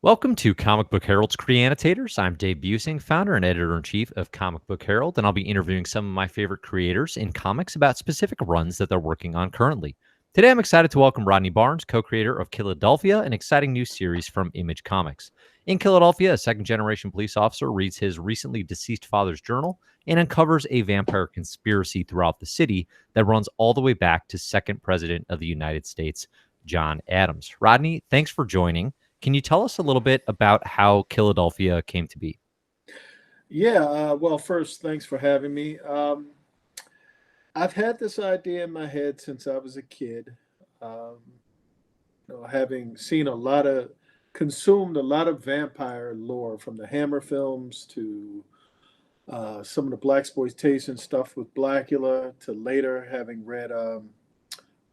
Welcome to Comic Book Herald's Creannotators. I'm Dave Busing, founder and editor-in-chief of Comic Book Herald, and I'll be interviewing some of my favorite creators in comics about specific runs that they're working on currently. Today, I'm excited to welcome Rodney Barnes, co-creator of Killadelphia, an exciting new series from Image Comics. In Killadelphia, a second-generation police officer reads his recently deceased father's journal and uncovers a vampire conspiracy throughout the city that runs all the way back to second president of the United States, John Adams. Rodney, thanks for joining. Can you tell us a little bit about how Killadelphia came to be? Well, first, thanks for having me. I've had this idea in my head since I was a kid. Um, Having seen consumed a lot of vampire lore from the Hammer films to some of the blaxploitation stuff with Blackula to later having read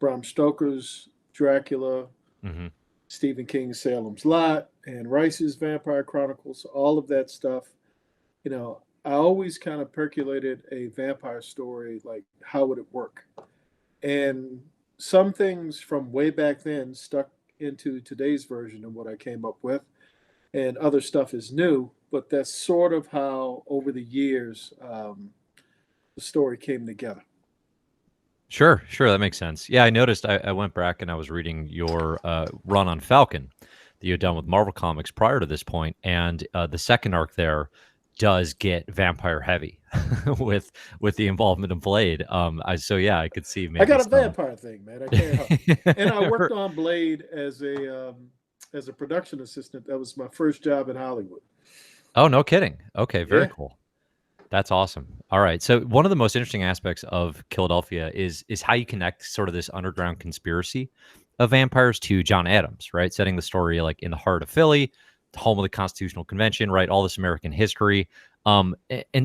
Bram Stoker's Dracula, Hmm. Stephen King's Salem's Lot, and Rice's Vampire Chronicles, all of that stuff. I always kind of percolated a vampire story, like how would it work? And some things from way back then stuck into today's version of what I came up with, and other stuff is new. But that's sort of how, over the years, the story came together. Sure, that makes sense. Yeah, I noticed. I went back and I was reading your run on Falcon that you had done with Marvel Comics prior to this point, and the second arc there does get vampire heavy with the involvement of Blade. So yeah, I could see I maybe got a some. vampire thing, man. I can't help. And I worked on Blade as a production assistant. That was my first job in Hollywood. Oh, no kidding. Okay, very Yeah. cool. That's awesome. All right. So one of the most interesting aspects of Philadelphia is how you connect sort of this underground conspiracy of vampires to John Adams, right? Setting the story like in the heart of Philly, the home of the Constitutional Convention, right? All this American history. And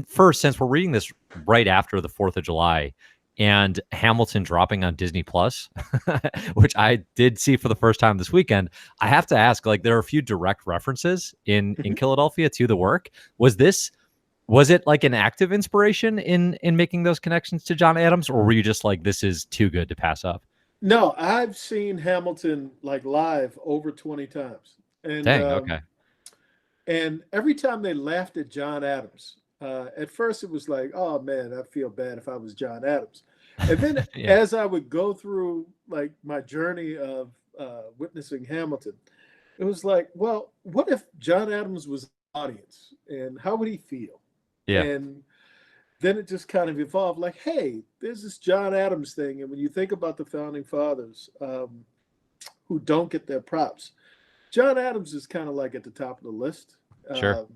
first, since we're reading this right after the 4th of July and Hamilton dropping on Disney Plus, which I did see for the first time this weekend, I have to ask, like, there are a few direct references in Mhm. Philadelphia to the work. Was it like an active inspiration in making those connections to John Adams, or were you just like, this is too good to pass up? No, I've seen Hamilton like live over 20 times. And Dang. um, Okay. and every time they laughed at John Adams, at first it was like, oh man, I feel bad if I was John Adams. And then Yeah. as I would go through like my journey of witnessing Hamilton, it was like, well, what if John Adams was the audience and how would he feel? Yeah. And then it just kind of evolved like, hey, there's this John Adams thing. And when you think about the founding fathers who don't get their props, John Adams is kind of like at the top of the list. Sure. Um,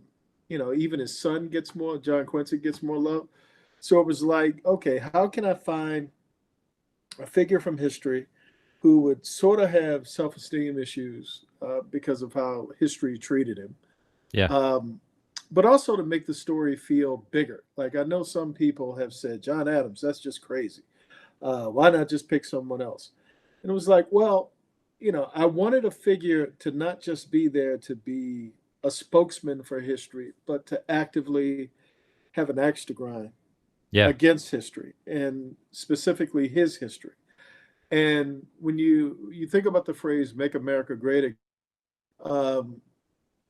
Even his son gets more, John Quincy gets more love. So it was like, okay, how can I find a figure from history who would sort of have self esteem issues because of how history treated him? Yeah. Um, but also to make the story feel bigger. Like I know some people have said, John Adams, that's just crazy. Why not just pick someone else? And it was like, well, I wanted a figure to not just be there to be a spokesman for history, but to actively have an axe to grind Yeah. against history and specifically his history. And when you think about the phrase "Make America Great Again," um,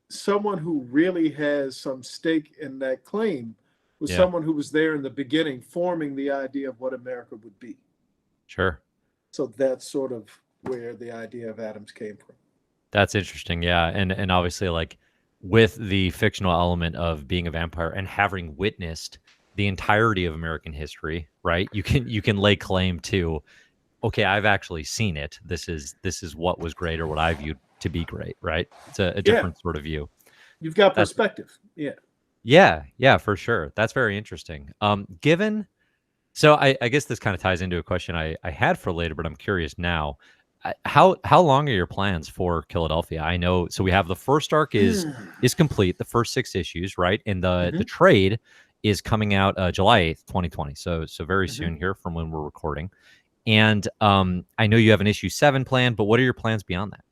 someone who really has some stake in that claim was Yeah. someone who was there in the beginning, forming the idea of what America would be. Sure. So that's sort of where the idea of Adams came from. That's interesting. Yeah. And obviously, like, with the fictional element of being a vampire and having witnessed the entirety of American history, right? You can lay claim to, okay, I've actually seen it. This is what was great or what I viewed to be great, right? It's a Yeah, different sort of view. you've got That's perspective. Yeah. Yeah, for sure. That's very interesting. Given so I guess this kind of ties into a question I had for later, but I'm curious now. How long are your plans for Philadelphia? I know, so we have the first arc is complete, the first 6 issues, right? And the Hmm. trade is coming out July 8th, 2020. So very Hmm. soon here from when we're recording. And I know you have an issue 7 planned, but what are your plans beyond that?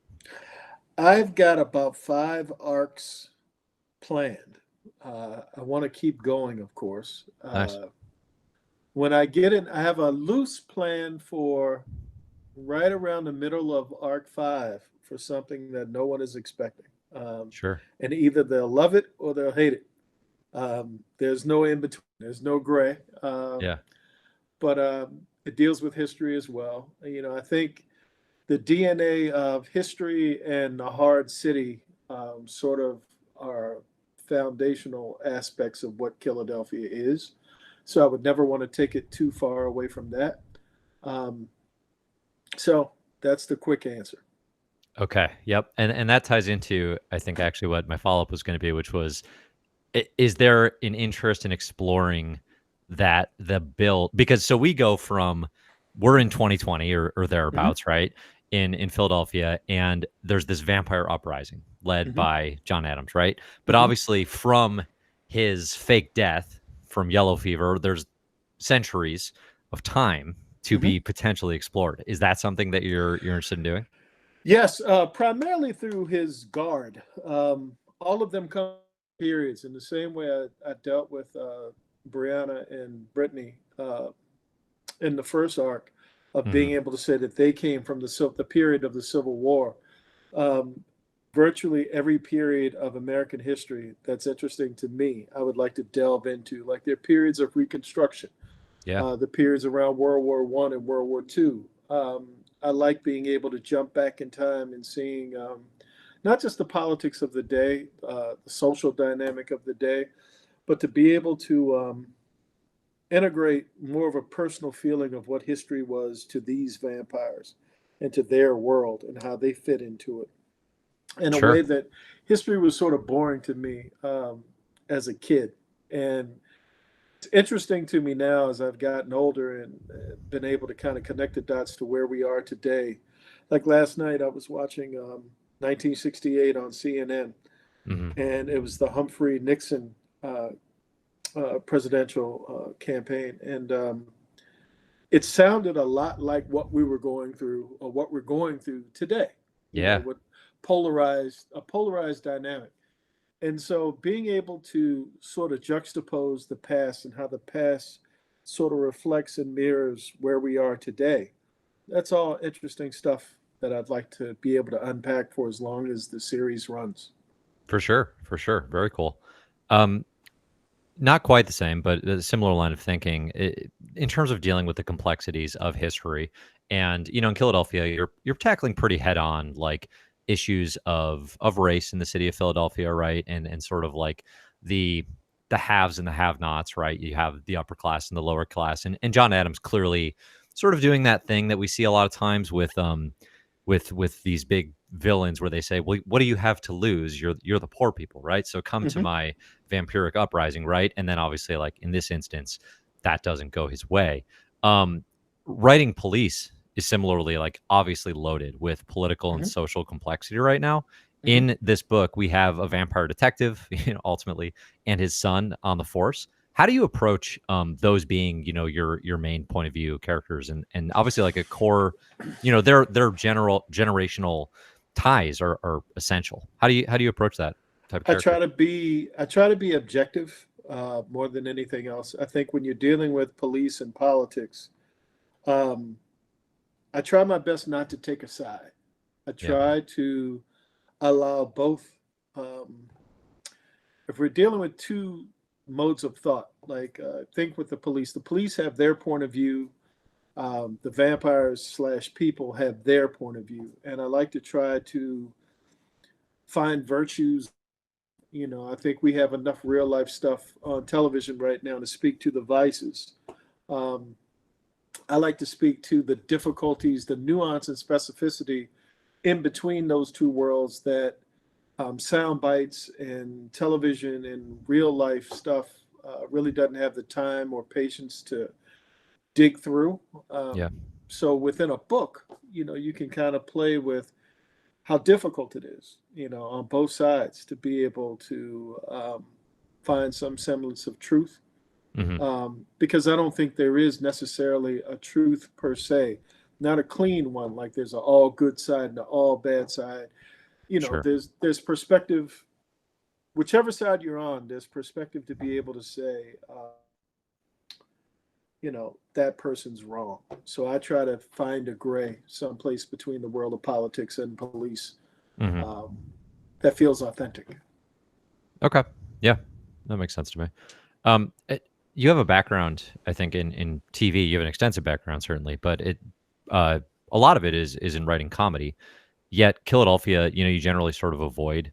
I've got about 5 arcs planned. I want to keep going, of course. Nice. When I get in, I have a loose plan for right around the middle of arc 5 for something that no one is expecting. Sure. And either they'll love it or they'll hate it. There's no in between. There's no gray. Yeah. But it deals with history as well. I think the DNA of history and the hard city sort of are foundational aspects of what Killadelphia is. So I would never want to take it too far away from that. Um, so that's the quick answer. Okay. Yep. And that ties into, I think, actually what my follow up was going to be, which was, is there an interest in exploring that the bill, because so we go from, we're in 2020 or Hmm. thereabouts, right, in Philadelphia, and there's this vampire uprising led Hmm. by John Adams, right? But Hmm. obviously from his fake death from yellow fever, there's centuries of time to Hmm. be potentially explored. Is that something that you're interested in doing? Yes, primarily through his guard. All of them come periods in the same way I dealt with Brianna and Brittany in the first arc of Hmm. being able to say that they came from the period of the Civil War. Um, Virtually every period of American history that's interesting to me, I would like to delve into, like their periods of Reconstruction, Yeah. the periods around World War I and World War II. I like being able to jump back in time and seeing not just the politics of the day, the social dynamic of the day, but to be able to integrate more of a personal feeling of what history was to these vampires and to their world and how they fit into it in a way Sure. that history was sort of boring to me as a kid. And it's interesting to me now as I've gotten older and been able to kind of connect the dots to where we are today. Like last night, I was watching 1968 on CNN, Hmm. and it was the Humphrey Nixon uh, presidential campaign. And it sounded a lot like what we were going through or what we're going through today, Yeah. with a polarized dynamic. And so being able to sort of juxtapose the past and how the past sort of reflects and mirrors where we are today, that's all interesting stuff that I'd like to be able to unpack for as long as the series runs. For sure. For sure. Very cool. Um, Not quite the same, but a similar line of thinking in terms of dealing with the complexities of history. And in Philadelphia, you're tackling pretty head on like issues of race in the city of Philadelphia, right? And sort of like the the haves and the have-nots, right? You have the upper class and the lower class, and John Adams clearly sort of doing that thing that we see a lot of times with these big villains where they say, well, what do you have to lose? You're the poor people, right? So come to Hmm. my vampiric uprising, right? And then obviously, like in this instance, that doesn't go his way. um Writing police is similarly like obviously loaded with political and Hmm. social complexity right now. Hmm. In this book we have a vampire detective, ultimately, and his son on the force. How do you approach those being, your main point of view characters, and obviously like a core, their generational ties are essential. How do you approach that type of character? I try to be objective more than anything else. I think when you're dealing with police and politics, um, I try my best not to take a side. I Yeah. try to allow both. Um, if we're dealing with two modes of thought, like think with the police have their point of view. The vampires slash people have their point of view, and I like to try to find virtues. I think we have enough real life stuff on television right now to speak to the vices. Um, I like to speak to the difficulties, the nuance and specificity in between those two worlds that sound bites and television and real life stuff really doesn't have the time or patience to dig through. Yeah. So within a book, you can kind of play with how difficult it is, on both sides to be able to find some semblance of truth. Hmm. Because I don't think there is necessarily a truth per se, not a clean one, like there's an all good side and an all bad side. Sure. There's perspective, whichever side you're on, there's perspective to be able to say, that person's wrong. So I try to find a gray someplace between the world of politics and police. Hmm. Um, that feels authentic. Okay. Yeah, that makes sense to me. You have a background, I think, in TV. You have an extensive background, certainly, but uh, a lot of it is in writing comedy. Yet, Killadelphia, you generally sort of avoid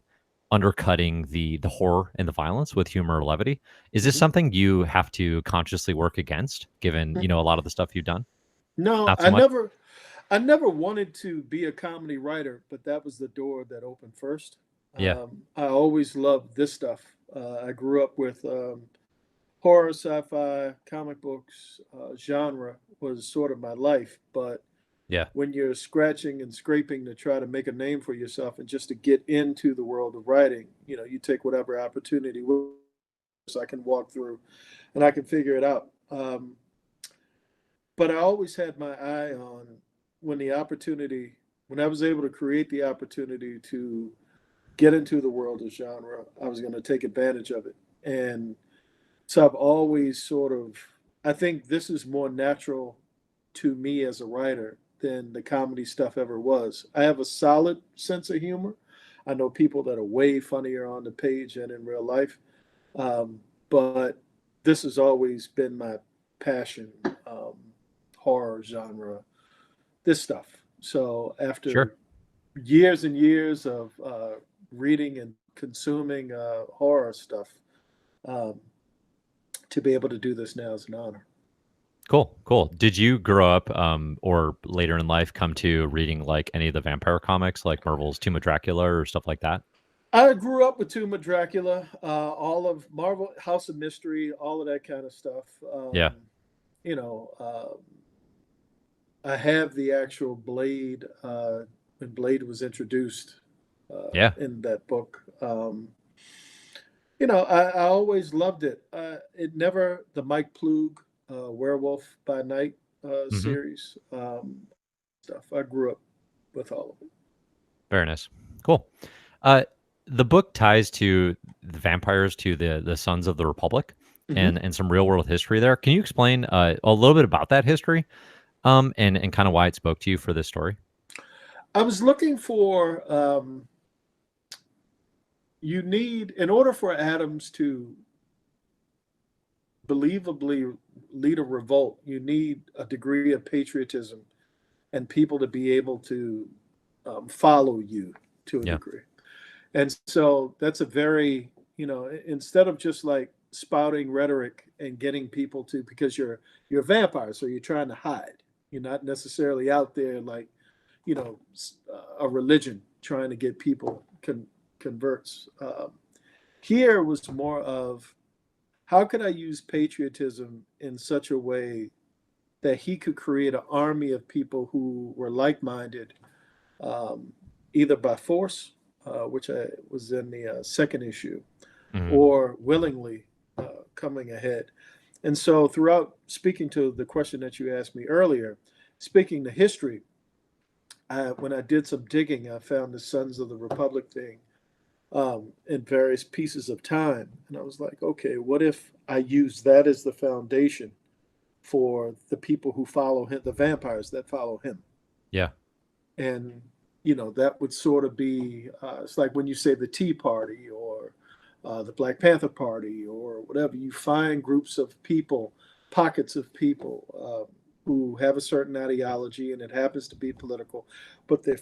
undercutting the horror and the violence with humor or levity. Is this Mhm. something you have to consciously work against, given a lot of the stuff you've done? No, Not so much. I never wanted to be a comedy writer, but that was the door that opened first. Yeah. I always loved this stuff. I grew up with horror, sci-fi, comic books. Genre was sort of my life, but Yeah. when you're scratching and scraping to try to make a name for yourself and just to get into the world of writing, you take whatever opportunity I can walk through and I can figure it out. But I always had my eye on when the opportunity, when I was able to create the opportunity to get into the world of genre, I was going to take advantage of it. And so I've always sort of, I think this is more natural to me as a writer than the comedy stuff ever was. I have a solid sense of humor. I know people that are way funnier on the page than in real life. But this has always been my passion, um, horror genre, this stuff. So after Sure. years and years of reading and consuming horror stuff, um, to be able to do this now is an honor. Cool. Cool. Did you grow up, or later in life, come to reading like any of the vampire comics, like Marvel's Tomb of Dracula or stuff like that? I grew up with Tomb of Dracula, all of Marvel, House of Mystery, all of that kind of stuff. Yeah. You know, I have the actual Blade when Blade was introduced Yeah. in that book. I always loved it. It never the Mike Plug Werewolf by Night Hmm. series stuff. I grew up with all of it. Very nice. Cool. Uh, the book ties to the vampires to the Sons of the Republic, Hmm. and some real world history there. Can you explain a little bit about that history, and kind of why it spoke to you for this story? I was looking for you need in order for Adams to believably lead a revolt, you need a degree of patriotism and people to be able to follow you to a Yeah. degree. And so that's a very, instead of just like spouting rhetoric and getting people to, because you're a vampire, so you're trying to hide. You're not necessarily out there like, a religion trying to get people converts. Here was more of how could I use patriotism in such a way that he could create an army of people who were like-minded, um, either by force, which I was in the second issue, Hmm. or willingly coming ahead. And so, throughout speaking to the question that you asked me earlier, speaking to history, when I did some digging, I found the Sons of the Republic thing in various pieces of time. And I was like, okay, what if I use that as the foundation for the people who follow him, the vampires that follow him? Yeah. And that would sort of be it's like when you say the Tea Party or the Black Panther Party or whatever. You find groups of people, pockets of people who have a certain ideology, and it happens to be political, but they're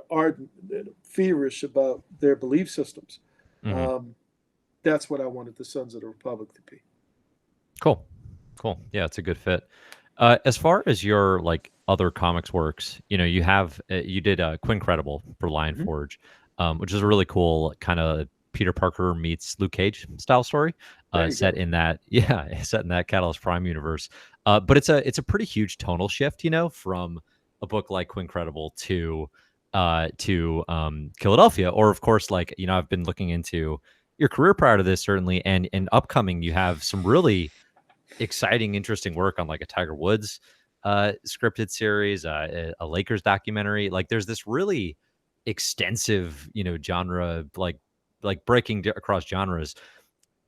ardent, they're feverish about their belief systems. Hmm. Um, that's what I wanted the Sons of the Republic to be. Cool. Cool. Yeah, it's a good fit. As far as your like other comics works, you did Quinn Credible for Lion Mhm. Forge, which is a really cool kind of Peter Parker meets Luke Cage style story, There you set go. in that yeah, set in that Catalyst Prime universe. But it's a pretty huge tonal shift, from a book like Quinn Credible to Philadelphia, or of course, like I've been looking into your career prior to this certainly, and upcoming, you have some really exciting, interesting work on like a Tiger Woods scripted series, a Lakers documentary. Like there's this really extensive, genre, like breaking across genres.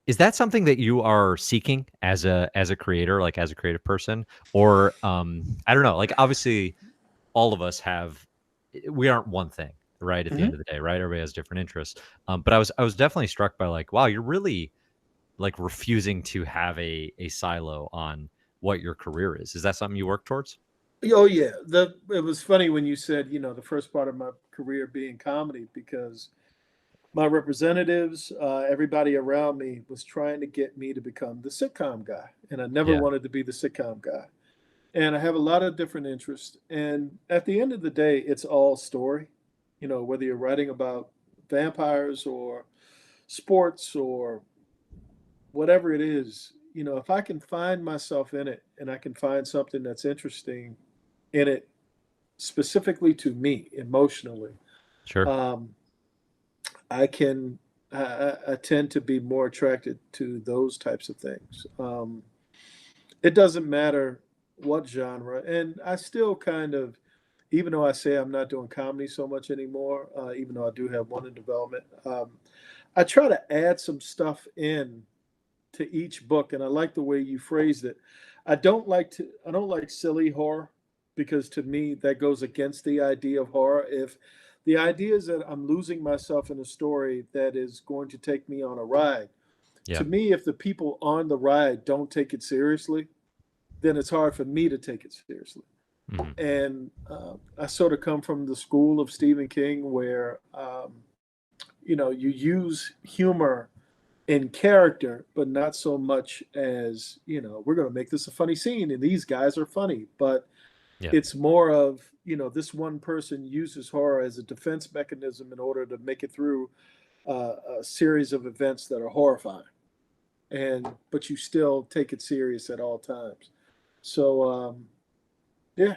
Is that something that you are seeking as a creator, like as a creative person, or I don't know, like obviously all of us have we aren't one thing. right? At the end Mhm. of the day, right? Everybody has different interests. But I was definitely struck by like, wow, you're really like refusing to have a silo on what your career is. Is that something you work towards? Oh yeah, it was funny when you said, the first part of my career being comedy because my representatives, everybody around me was trying to get me to become the sitcom guy, and I never Yeah. wanted to be the sitcom guy. And I have a lot of different interests, and at the end of the day, it's all story. Whether you're writing about vampires or sports or whatever it is, if I can find myself in it and I can find something that's interesting in it specifically to me emotionally, Sure. um, I can I tend to be more attracted to those types of things. It doesn't matter what genre, and I still kind of, even though I say I'm not doing comedy so much anymore, even though I do have one in development, I try to add some stuff in to each book, and I like the way you phrased it. I don't like silly horror because to me that goes against the idea of horror. If the idea is that I'm losing myself in a story that is going to take me on a ride, Yeah. to me, if the people on the ride don't take it seriously, then it's hard for me to take it seriously. Hmm. And I sort of come from the school of Stephen King, where you use humor in character, but not so much as, we're going to make this a funny scene and these guys are funny. But Yeah. it's more of, this one person uses horror as a defense mechanism in order to make it through a series of events that are horrifying. But you still take it serious at all times. So, yeah.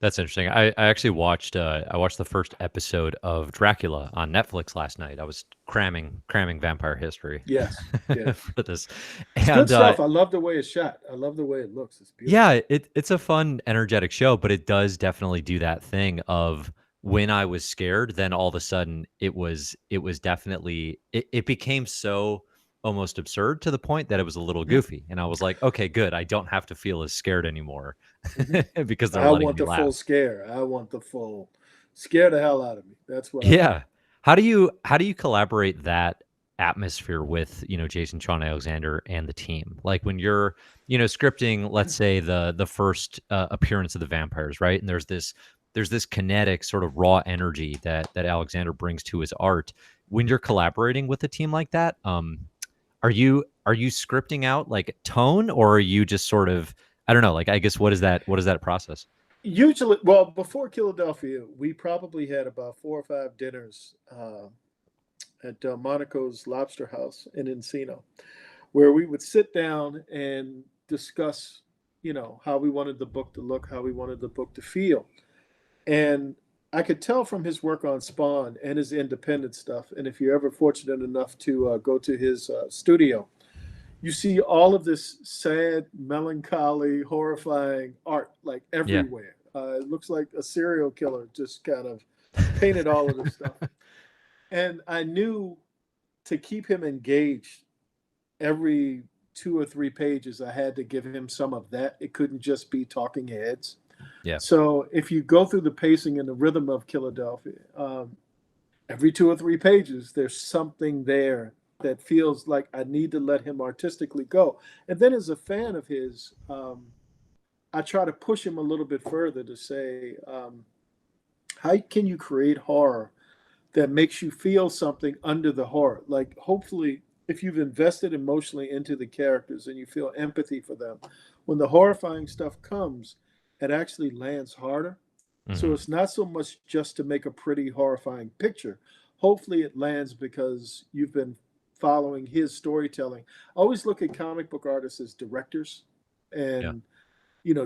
That's interesting. I actually watched I watched the first episode of Dracula on Netflix last night. I was cramming vampire history Yes. Yes. for this. It's good And stuff. I love the way it's shot. I love the way it looks. It's beautiful. yeah, it's a fun, energetic show, but it does definitely do that thing of when I was scared, then all of a sudden it was definitely it became so almost absurd to the point that it was a little goofy. And I was like, okay, good. I don't have to feel as scared anymore Hmm. because they're I letting want me the full laugh. scare. I want the full scare the hell out of me. That's what I want. Yeah. How do you collaborate that atmosphere with, Jason Shawn Alexander and the team? Like when you're, scripting, let's say the first appearance of the vampires, right? And there's this kinetic sort of raw energy that Alexander brings to his art. When you're collaborating with a team like that, are you scripting out like tone, or are you just sort of, I don't know, like I guess what is that process? Usually, well, before Killadelphia, we probably had about 4 or 5 dinners at Monaco's Lobster House in Encino, where we would sit down and discuss, how we wanted the book to look, how we wanted the book to feel. And I could tell from his work on Spawn and his independent stuff. And if you're ever fortunate enough to go to his studio, you see all of this sad, melancholy, horrifying art like Yeah. everywhere. It looks like a serial killer just kind of painted all of this stuff. And I knew to keep him engaged every 2 or 3 pages, I had to give him some of that. It couldn't just be talking heads. Yeah. So if you go through the pacing and the rhythm of Killadelphia, every 2 or 3 pages, there's something there that feels like I need to let him artistically go. And then as a fan of his, I try to push him a little bit further to say, how can you create horror that makes you feel something under the horror? Like, hopefully, if you've invested emotionally into the characters and you feel empathy for them, when the horrifying stuff comes, it actually lands harder. So Hmm. it's not so much just to make a pretty, horrifying picture. Hopefully, it lands because you've been following his storytelling. I always look at comic book artists as directors. Yeah. And,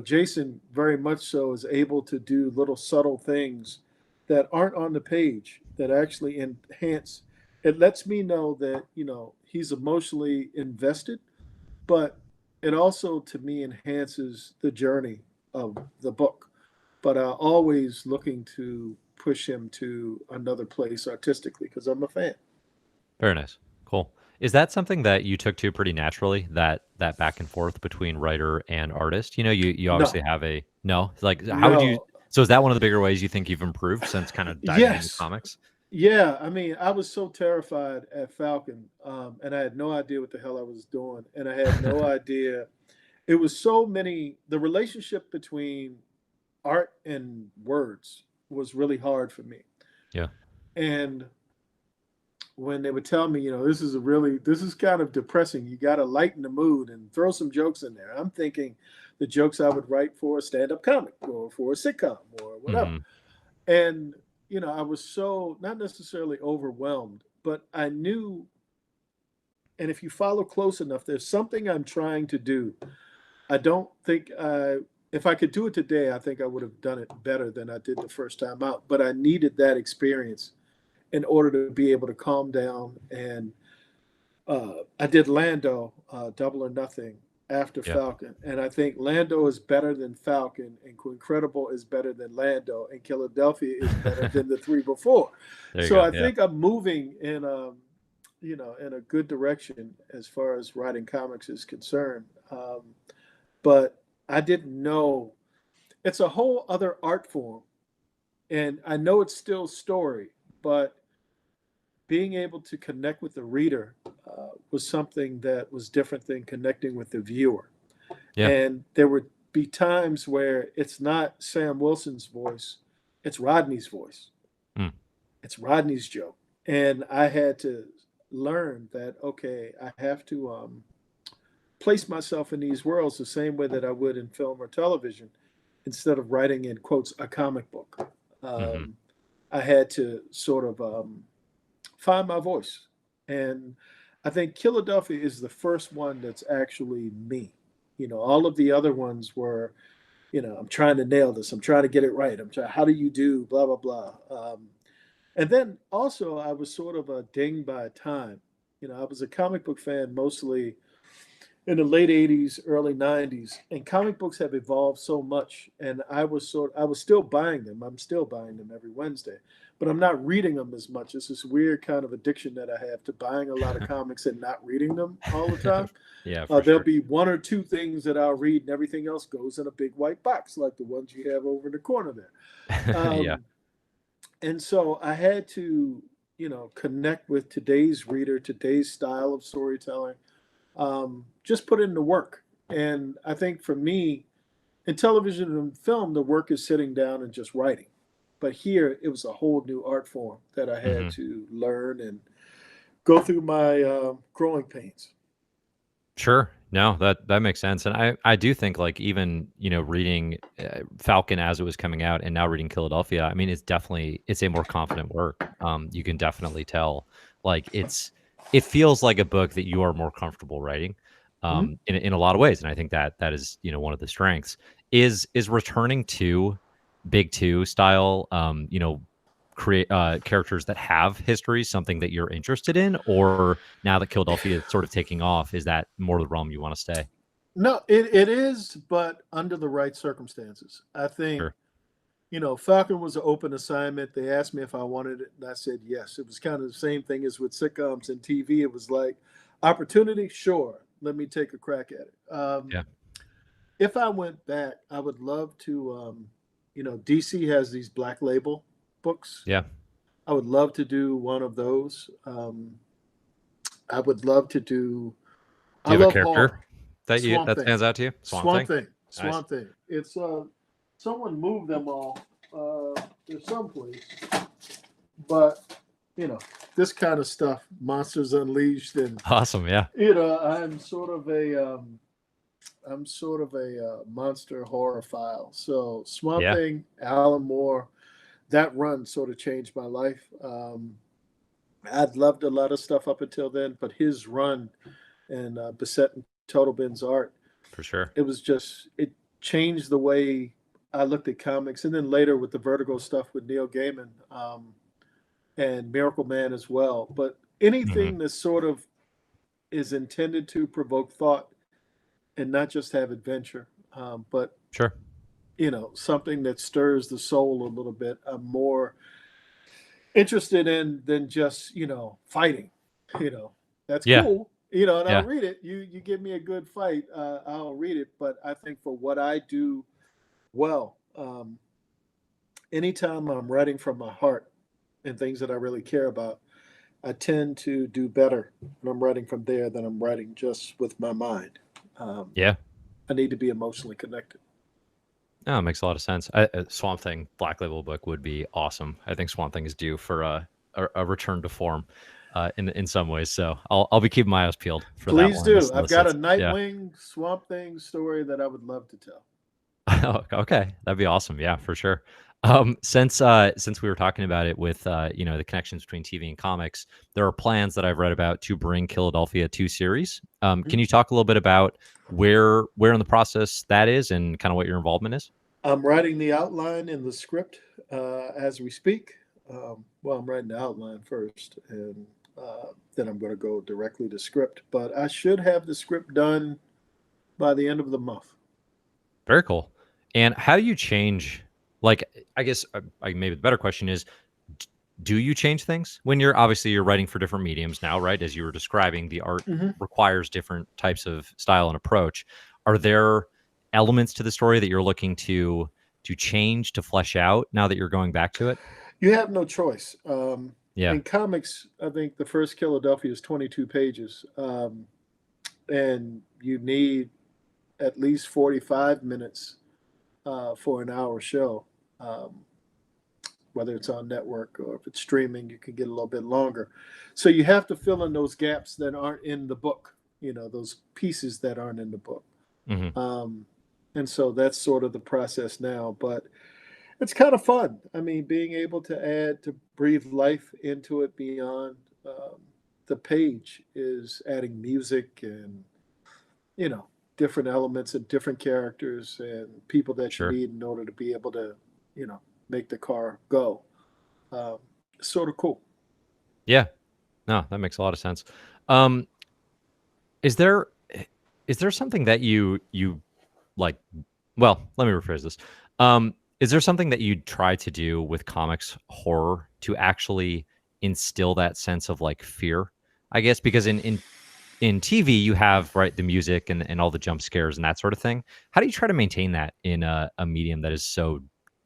Jason very much so is able to do little subtle things that aren't on the page that actually enhance. It lets me know that, he's emotionally invested, but it also, to me, enhances the journey of the book. But always looking to push him to another place artistically because I'm a fan. Very nice. Cool. Is that something that you took to pretty naturally, that back and forth between writer and artist? You No, obviously have a no? Like, how would you no. So is that one of the bigger ways you think you've improved since kind of diving into Yes. comics? Yeah, I mean, I was so terrified at Falcon, and I had no idea what the hell I was doing, and I had no idea. It was so many. The relationship between art and words was really hard for me. Yeah. And when they would tell me, this is kind of depressing. You got to lighten the mood and throw some jokes in there. I'm thinking the jokes I would write for a stand-up comic or for a sitcom or whatever. Mhm. And I was so not necessarily overwhelmed, but I knew. And if you follow close enough, there's something I'm trying to do. I don't think if I could do it today, I think I would have done it better than I did the first time out. But I needed that experience in order to be able to calm down. And I did Lando, Double or Nothing, after Yeah. Falcon. And I think Lando is better than Falcon, and Incredible is better than Lando, and Killadelphia is better than the three before. There you So go. I Yeah. think I'm moving in a good direction as far as writing comics is concerned. But I didn't know it's a whole other art form. And I know it's still story, but being able to connect with the reader was something that was different than connecting with the viewer. Yeah. And there would be times where it's not Sam Wilson's voice, it's Rodney's voice, Mm. it's Rodney's joke. And I had to learn that, okay, I have to place myself in these worlds the same way that I would in film or television instead of writing in quotes a comic book. Mhm. Um, I had to sort of find my voice. And I think Killadelphia is the first one that's actually me. All of the other ones were, I'm trying to nail this. I'm trying to get it right. I'm trying, how do you do, blah, blah, blah. And then also, I was sort of a ding by time. I was a comic book fan mostly in the late 80s, early 90s, and comic books have evolved so much. And I was still buying them. I'm still buying them every Wednesday, but I'm not reading them as much. It's this weird kind of addiction that I have to buying a lot of comics and not reading them all the time. Yeah, for There'll sure. be one or two things that I'll read, and everything else goes in a big white box, like the ones you have over in the corner there. Yeah. And so I had to, connect with today's reader, today's style of storytelling, just put in the work. And I think for me, in television and film, the work is sitting down and just writing. But here, it was a whole new art form that I had Mhm. to learn and go through my growing pains. Sure. No, that makes sense, and I do think, like, even, reading, Falcon as it was coming out and now reading Philadelphia, I mean, it's a more confident work. You can definitely tell, like, it feels like a book that you are more comfortable writing, Mhm. in a lot of ways, and I think that is, one of the strengths. Is returning to Big 2 style, create characters that have history something that you're interested in, or now that Philadelphia is sort of taking off, is that more the realm you want to stay? No, it is, but under the right circumstances. I think, Sure. Falcon was an open assignment. They asked me if I wanted it, and I said yes. It was kind of the same thing as with sitcoms and TV. It was like, opportunity, sure. Let me take a crack at it. Yeah. If I went back, I would love to. DC has these Black Label books. Yeah. I would love to do one of those. I would love to do. Do I you have a love character horror. that Swamp Thing. stands out to you? Swamp Swamp Thing? Thing. Nice. Swamp Thing. It's someone moved them all. They're someplace, but you know this kind of stuff, Monsters Unleashed, and Awesome. Yeah. I'm sort of a monster horror file. So Swamp Yeah. Thing, Alan Moore, that run sort of changed my life. I'd loved a lot of stuff up until then, but his run and Bissett and Total Bin's art, For sure. it changed the way I looked at comics. And then later with the Vertigo stuff with Neil Gaiman and Miracle Man as well. But Hmm. anything that sort of is intended to provoke thought and not just have adventure, but Sure. something that stirs the soul a little bit. I'm more interested in than just fighting. You know, that's Yeah. cool. And I'll Yeah. read it. You give me a good fight, I'll read it. But I think for what I do well, anytime I'm writing from my heart and things that I really care about, I tend to do better when I'm writing from there than I'm writing just with my mind. Um, Yeah. I need to be emotionally connected. No, it makes a lot of sense. Swamp Thing Black Label book would be awesome. I think Swamp Thing is due for a return to form, in some ways. So I'll be keeping my eyes peeled for that Please one as do. I've got a solicits. Yeah. Nightwing Swamp Thing story that I would love to tell. Okay, that'd be awesome. Yeah, for sure. Since we were talking about it with the connections between TV and comics, there are plans that I've read about to bring Killadelphia to series. Can you talk a little bit about where in the process that is and kind of what your involvement is? I'm writing the outline in the script as we speak. Well, I'm writing the outline first, and then I'm going to go directly to script. But I should have the script done by the end of the month. Very cool. And how do you change? Like, I guess maybe the better question is, do you change things when you're writing for different mediums now, right? As you were describing, the art Hmm. requires different types of style and approach. Are there elements to the story that you're looking to change, to flesh out now that you're going back to it? You have no choice. Yeah. In comics, I think the first Killadelphia is 22 pages, and you need at least 45 minutes for an hour show. Um, Whether it's on network or if it's streaming, you can get a little bit longer. So you have to fill in those gaps that aren't in the book, those pieces that aren't in the book. Hmm. Um, and so that's sort of the process now. But it's kind of fun. I mean, being able to breathe life into it beyond the page is adding music and, you know, different elements and different characters and people that you Sure. need in order to be able to, you know, make the car go. Um, Sort of cool. Yeah. No, that makes a lot of sense. Um, is there is there something that you like? Well, let me rephrase this. Is there something that you try to do with comics horror to actually instill that sense of like fear? I guess because in TV you have right the music and all the jump scares and that sort of thing. How do you try to maintain that in a medium that is so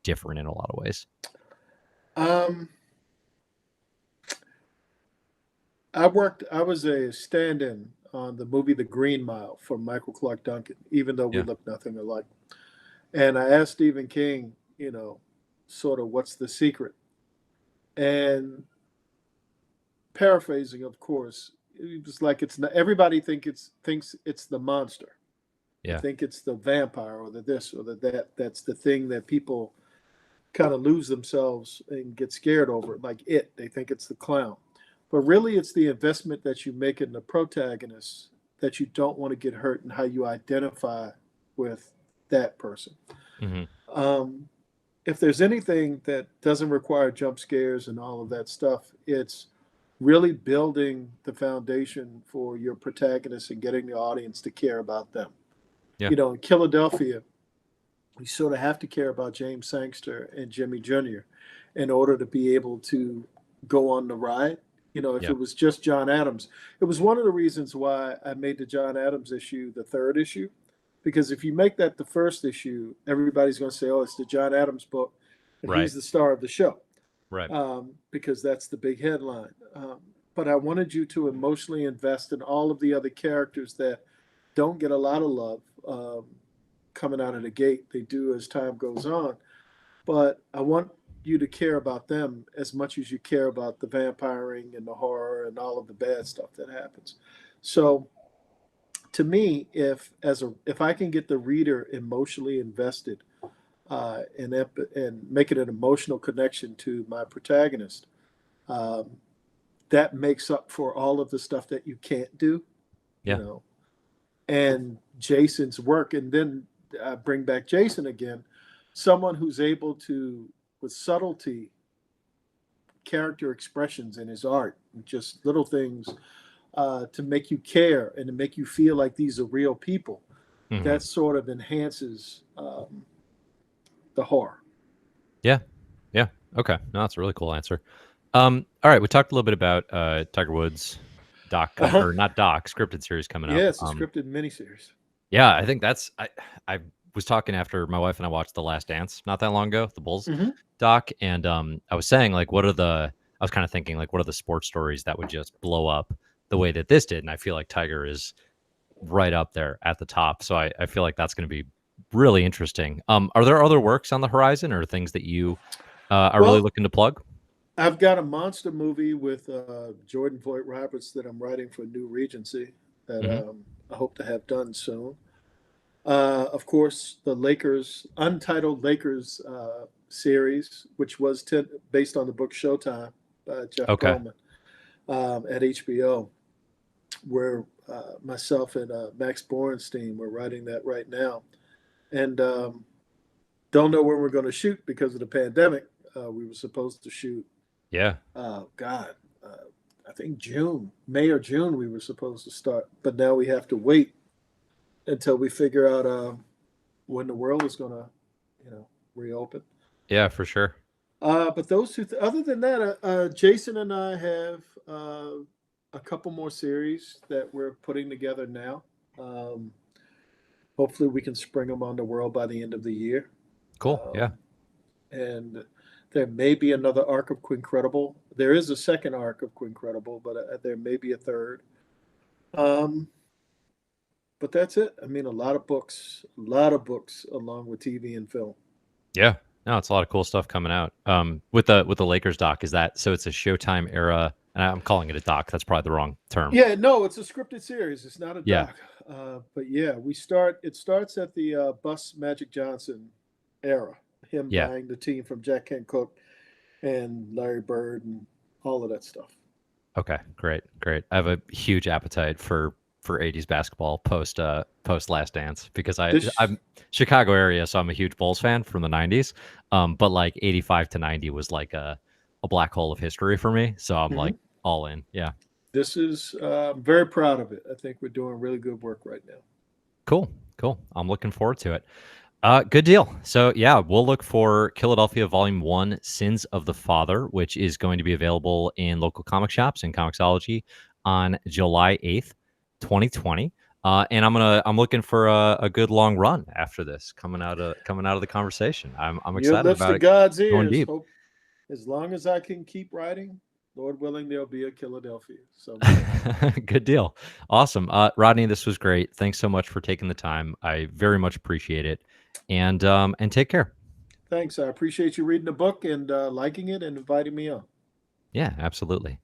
different in a lot of ways? Um, I was a stand in on the movie The Green Mile for Michael Clark Duncan, even though we Yeah. look nothing alike. And I asked Stephen King, sort of what's the secret? And paraphrasing, of course, it was like it's not everybody thinks it's the monster. They Yeah. think it's the vampire or the this or the that. That's the thing that people kind of lose themselves and get scared over. Like it, they think it's the clown. But really, it's the investment that you make in the protagonist that you don't want to get hurt and how you identify with that person. Hmm. Um, if there's anything that doesn't require jump scares and all of that stuff, it's really building the foundation for your protagonist and getting the audience to care about them. Yeah. In Philadelphia, we sort of have to care about James Sangster and Jimmy Jr. in order to be able to go on the ride. If Yeah. it was just John Adams, it was one of the reasons why I made the John Adams issue the third issue, because if you make that the first issue, everybody's going to say, "Oh, it's the John Adams book, and Right. he's the star of the show," Right. because that's the big headline. But I wanted you to emotionally invest in all of the other characters that don't get a lot of love coming out of the gate. They do as time goes on. But I want you to care about them as much as you care about the vampiring and the horror and all of the bad stuff that happens. So to me, if I can get the reader emotionally invested and make it an emotional connection to my protagonist, um, that makes up for all of the stuff that you can't do, you Yeah. know. And Jason's work, and then bring back Jason again, someone who's able to, with subtlety, character expressions in his art, just little things to make you care and to make you feel like these are real people. Hmm. That sort of enhances the horror. Yeah. Yeah. Okay. No, that's a really cool answer. All right, we talked a little bit about Tiger Woods Uh-huh. or not doc, scripted series coming up. Yeah, it's a scripted miniseries. Yeah, I think I was talking after my wife and I watched The Last Dance not that long ago, the Bulls Hmm. doc, and I was saying like, I was kind of thinking like, what are the sports stories that would just blow up the way that this did? And I feel like Tiger is right up there at the top. So I feel like that's going to be really interesting. Are there other works on the horizon or things that you are really Well, looking to plug? I've got a monster movie with Jordan Voight Roberts that I'm writing for New Regency that Hmm. I hope to have done soon. Of course, the Lakers, Untitled Lakers series, which was based on the book Showtime by Jeff Okay. Pearlman at HBO, where myself and Max Borenstein were writing that right now. And don't know when we're going to shoot because of the pandemic. We were supposed to shoot, Yeah. God, I think May or June, we were supposed to start. But now we have to wait until we figure out when the world is going to, reopen. Yeah, for sure. But those two, other than that, Jason and I have a couple more series that we're putting together now. Um, Hopefully, we can spring them on the world by the end of the year. Cool. Yeah. Um, and there may be another arc of Quincredible. There is a second arc of Quincredible, but there may be a third. Um, but that's it. I mean, a lot of books along with TV and film. Yeah. No, it's a lot of cool stuff coming out. With the Lakers doc, is that so? It's a Showtime era, and I'm calling it a doc. That's probably the wrong term. Yeah, no, it's a scripted series. It's not a Yeah. doc. But yeah, we start. It starts at the Bus Magic Johnson era. Him Yeah. buying the team from Jack Kent Cooke and Larry Bird and all of that stuff. Okay. Great. Great. I have a huge appetite for 80s basketball post Last Dance because This, I'm Chicago area, so I'm a huge Bulls fan from the 90s. But like 85 to 90 was like a black hole of history for me. So I'm like mhm. all in. Yeah. This is. I'm very proud of it. I think we're doing really good work right now. Cool. Cool. I'm looking forward to it. Good deal. So yeah, we'll look for Killadelphia Volume 1, Sins of the Father, which is going to be available in local comic shops and Comixology on July 8th, 2020. And I'm looking for a good long run after this coming out of the conversation. I'm Your excited lips about to it God's going ears. deep. Hope as long as I can keep writing, Lord willing, there'll be a Killadelphia. So Good deal. Awesome. Rodney, this was great. Thanks so much for taking the time. I very much appreciate it. And take care. thanks. I appreciate you reading the book and liking it and inviting me on. Yeah, absolutely.